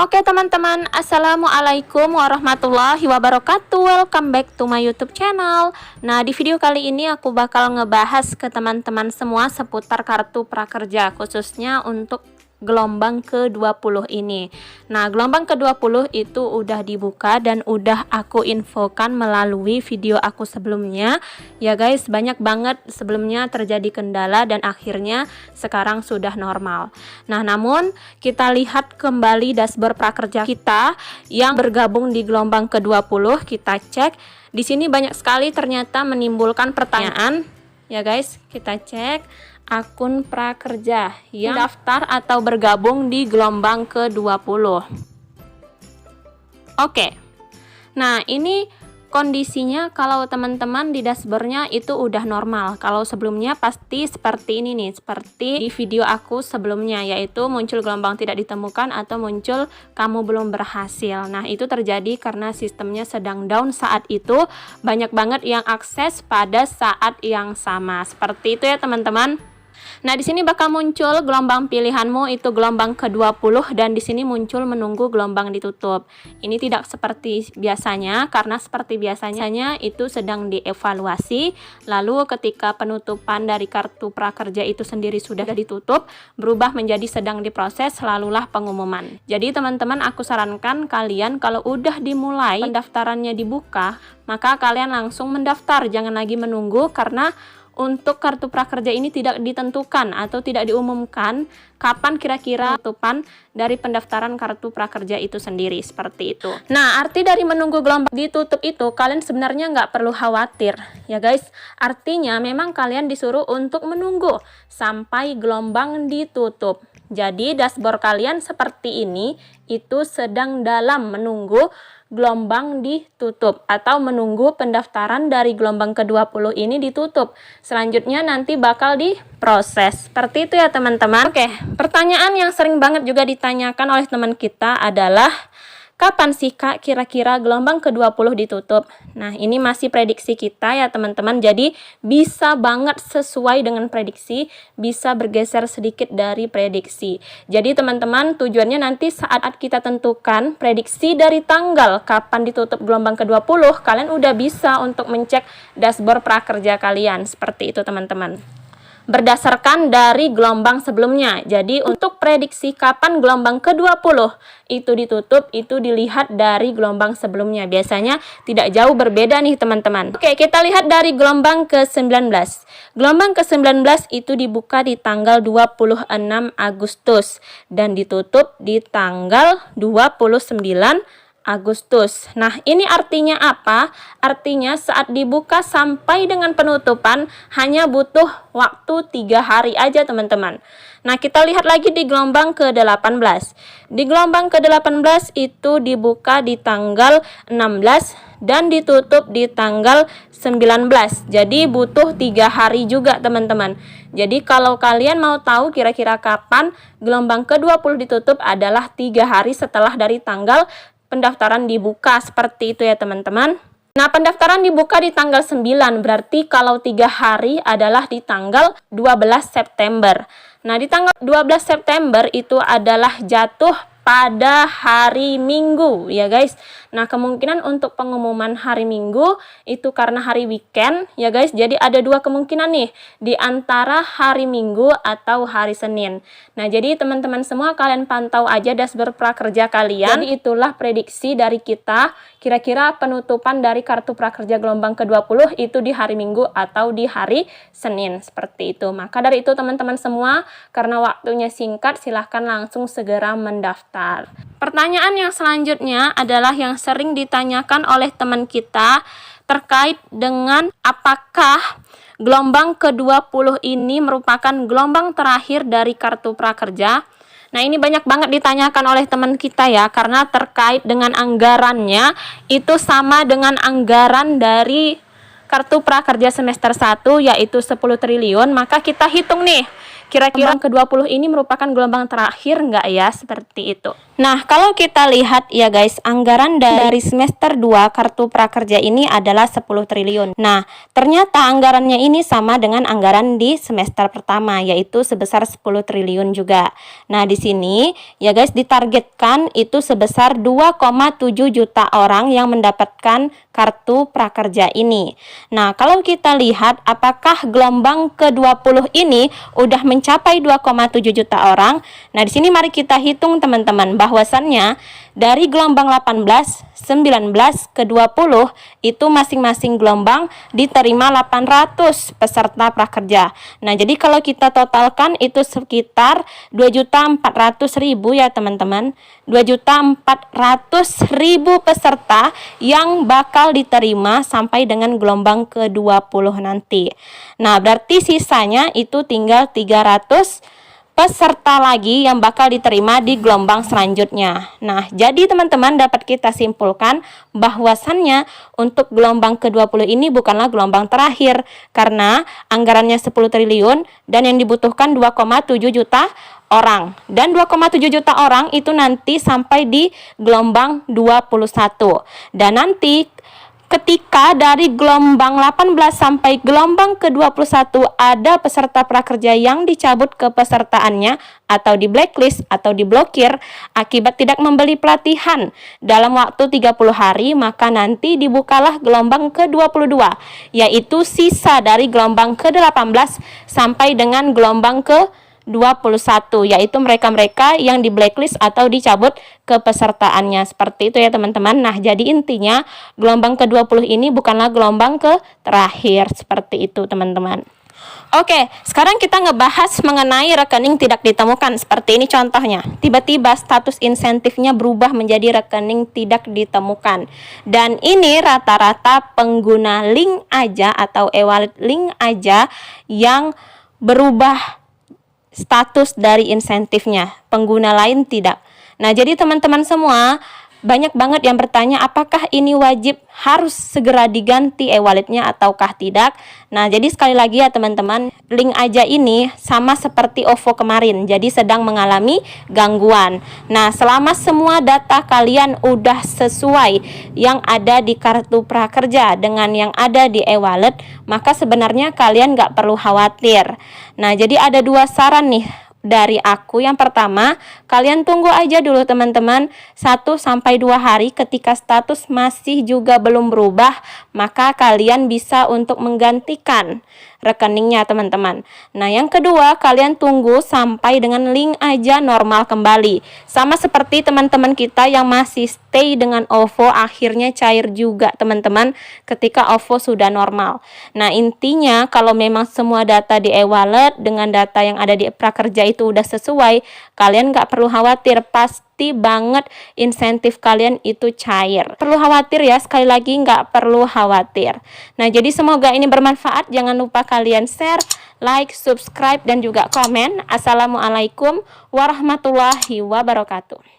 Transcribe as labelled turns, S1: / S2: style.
S1: Oke teman-teman, Assalamualaikum warahmatullahi wabarakatuh. Welcome back to my YouTube channel. Nah, di video kali ini aku bakal ngebahas ke teman-teman semua seputar kartu prakerja, khususnya untuk gelombang ke-20 ini. Nah, gelombang ke-20 itu udah dibuka dan udah aku infokan melalui video aku sebelumnya. Ya guys, banyak banget sebelumnya terjadi kendala dan akhirnya sekarang sudah normal. Nah, namun kita lihat kembali dashboard prakerja kita yang bergabung di gelombang ke-20. Kita cek. Di sini banyak sekali ternyata menimbulkan pertanyaan. Ya guys, kita cek akun prakerja yang daftar atau bergabung di gelombang ke-20. Oke. Nah, ini kondisinya kalau teman-teman di dashboardnya itu udah normal. Kalau sebelumnya pasti seperti ini nih, seperti di video aku sebelumnya, yaitu muncul gelombang tidak ditemukan atau muncul kamu belum berhasil. Nah, itu terjadi karena sistemnya sedang down saat itu. Banyak banget yang akses pada saat yang sama. Seperti itu ya teman-teman. Nah, di sini bakal muncul gelombang pilihanmu itu gelombang ke-20 dan di sini muncul menunggu gelombang ditutup. Ini tidak seperti biasanya karena seperti biasanya itu sedang dievaluasi. Lalu ketika penutupan dari kartu prakerja itu sendiri sudah ditutup, berubah menjadi sedang diproses, lalulah pengumuman. Jadi teman-teman, aku sarankan kalian kalau udah dimulai pendaftarannya dibuka, maka kalian langsung mendaftar, jangan lagi menunggu karena untuk kartu prakerja ini tidak ditentukan atau tidak diumumkan kapan kira-kira penutupan dari pendaftaran kartu prakerja itu sendiri, seperti itu. Nah, arti dari menunggu gelombang ditutup itu kalian sebenarnya nggak perlu khawatir ya guys. Artinya memang kalian disuruh untuk menunggu sampai gelombang ditutup. Jadi dashboard kalian seperti ini itu sedang dalam menunggu gelombang ditutup atau menunggu pendaftaran dari gelombang ke-20 ini ditutup. Selanjutnya nanti bakal diproses. Seperti itu ya teman-teman. Oke, pertanyaan yang sering banget juga ditanyakan oleh teman kita adalah kapan sih Kak kira-kira gelombang ke-20 ditutup? Nah, ini masih prediksi kita ya teman-teman. Jadi bisa banget sesuai dengan prediksi, bisa bergeser sedikit dari prediksi. Jadi teman-teman, tujuannya nanti saat kita tentukan prediksi dari tanggal kapan ditutup gelombang ke-20, kalian udah bisa untuk mencek dashboard prakerja kalian. Seperti itu teman-teman, berdasarkan dari gelombang sebelumnya. Jadi untuk prediksi kapan gelombang ke-20 itu ditutup, itu dilihat dari gelombang sebelumnya. Biasanya tidak jauh berbeda nih teman-teman. Oke, kita lihat dari gelombang ke-19. Gelombang ke-19 itu dibuka di tanggal 26 Agustus dan ditutup di tanggal 29 Agustus. Nah, ini artinya apa? Artinya saat dibuka sampai dengan penutupan hanya butuh waktu 3 hari aja teman-teman. Nah, kita lihat lagi di gelombang ke-18. Di gelombang ke-18 itu dibuka di tanggal 16 dan ditutup di tanggal 19. Jadi butuh 3 hari juga teman-teman. Jadi kalau kalian mau tahu kira-kira kapan gelombang ke-20 ditutup adalah 3 hari setelah dari tanggal pendaftaran dibuka, seperti itu ya teman-teman. Nah, pendaftaran dibuka di tanggal 9, berarti kalau 3 hari adalah di tanggal 12 September. Nah, di tanggal 12 September itu adalah jatuh pada hari Minggu ya guys. Nah, kemungkinan untuk pengumuman hari Minggu itu karena hari weekend ya guys. Jadi ada 2 kemungkinan nih di antara hari Minggu atau hari Senin. Nah, jadi teman-teman semua kalian pantau aja dashboard prakerja kalian. Jadi itulah prediksi dari kita. Kira-kira penutupan dari kartu prakerja gelombang ke-20 itu di hari Minggu atau di hari Senin, seperti itu. Maka dari itu teman-teman semua, karena waktunya singkat, silahkan langsung segera mendaftar. Pertanyaan yang selanjutnya adalah yang sering ditanyakan oleh teman kita terkait dengan apakah gelombang ke-20 ini merupakan gelombang terakhir dari kartu prakerja. Nah, ini banyak banget ditanyakan oleh teman kita ya, karena terkait dengan anggarannya itu sama dengan anggaran dari kartu prakerja semester 1 yaitu 10 triliun. Maka kita hitung nih, kira-kira ke-20 ini merupakan gelombang terakhir nggak ya, seperti itu. Nah, kalau kita lihat ya guys, anggaran dari semester 2 Kartu Prakerja ini adalah 10 triliun. Nah, ternyata anggarannya ini sama dengan anggaran di semester pertama, yaitu sebesar 10 triliun juga. Nah, di sini ya guys, ditargetkan itu sebesar 2,7 juta orang yang mendapatkan Kartu Prakerja ini. Nah, kalau kita lihat apakah gelombang ke-20 ini udah mencapai 2,7 juta orang. Nah, di sini mari kita hitung teman-teman, bahwasannya dari gelombang 18, 19 ke 20 itu masing-masing gelombang diterima 800 peserta prakerja. Nah, jadi kalau kita totalkan itu sekitar 2.400.000 ya teman-teman. 2.400.000 peserta yang bakal diterima sampai dengan gelombang ke-20 nanti. Nah, berarti sisanya itu tinggal 300 peserta lagi yang bakal diterima di gelombang selanjutnya. Nah, jadi teman-teman dapat kita simpulkan bahwasannya untuk gelombang ke-20 ini bukanlah gelombang terakhir karena anggarannya 10 triliun dan yang dibutuhkan 2,7 juta orang. Dan 2,7 juta orang itu nanti sampai di gelombang 21. Dan nanti ketika dari gelombang 18 sampai gelombang ke-21 ada peserta prakerja yang dicabut kepesertaannya atau di blacklist atau diblokir akibat tidak membeli pelatihan dalam waktu 30 hari, maka nanti dibukalah gelombang ke-22, yaitu sisa dari gelombang ke-18 sampai dengan gelombang ke-21, yaitu mereka-mereka yang di blacklist atau dicabut kepesertaannya. Seperti itu ya teman-teman. Nah, jadi intinya gelombang ke-20 ini bukanlah gelombang ke terakhir. Seperti itu teman-teman. Oke, sekarang kita ngebahas mengenai rekening tidak ditemukan. Seperti ini contohnya. Tiba-tiba status insentifnya berubah menjadi rekening tidak ditemukan. Dan ini rata-rata pengguna link aja atau e-wallet link aja yang berubah status dari insentifnya, pengguna lain tidak. Nah, jadi teman-teman semua, banyak banget yang bertanya apakah ini wajib harus segera diganti e-walletnya ataukah tidak. Nah, jadi sekali lagi ya teman-teman, link aja ini sama seperti OVO kemarin, jadi sedang mengalami gangguan. Nah, selama semua data kalian udah sesuai yang ada di Kartu Prakerja dengan yang ada di e-wallet, maka sebenarnya kalian nggak perlu khawatir. Nah, jadi ada dua saran nih dari aku. Yang pertama, kalian tunggu aja dulu teman-teman 1-2 hari. Ketika status masih juga belum berubah, maka kalian bisa untuk menggantikan rekeningnya teman-teman. Nah, yang kedua, kalian tunggu sampai dengan link aja normal kembali. Sama seperti teman-teman kita yang masih stay dengan OVO, akhirnya cair juga teman-teman ketika OVO sudah normal. Nah, intinya kalau memang semua data di e-wallet dengan data yang ada di prakerja itu udah sesuai, kalian nggak perlu khawatir, pasti banget insentif kalian itu cair. Perlu khawatir ya, sekali lagi nggak perlu khawatir. Nah, jadi semoga ini bermanfaat. Jangan lupa kalian share, like, subscribe, dan juga komen. Assalamualaikum warahmatullahi wabarakatuh.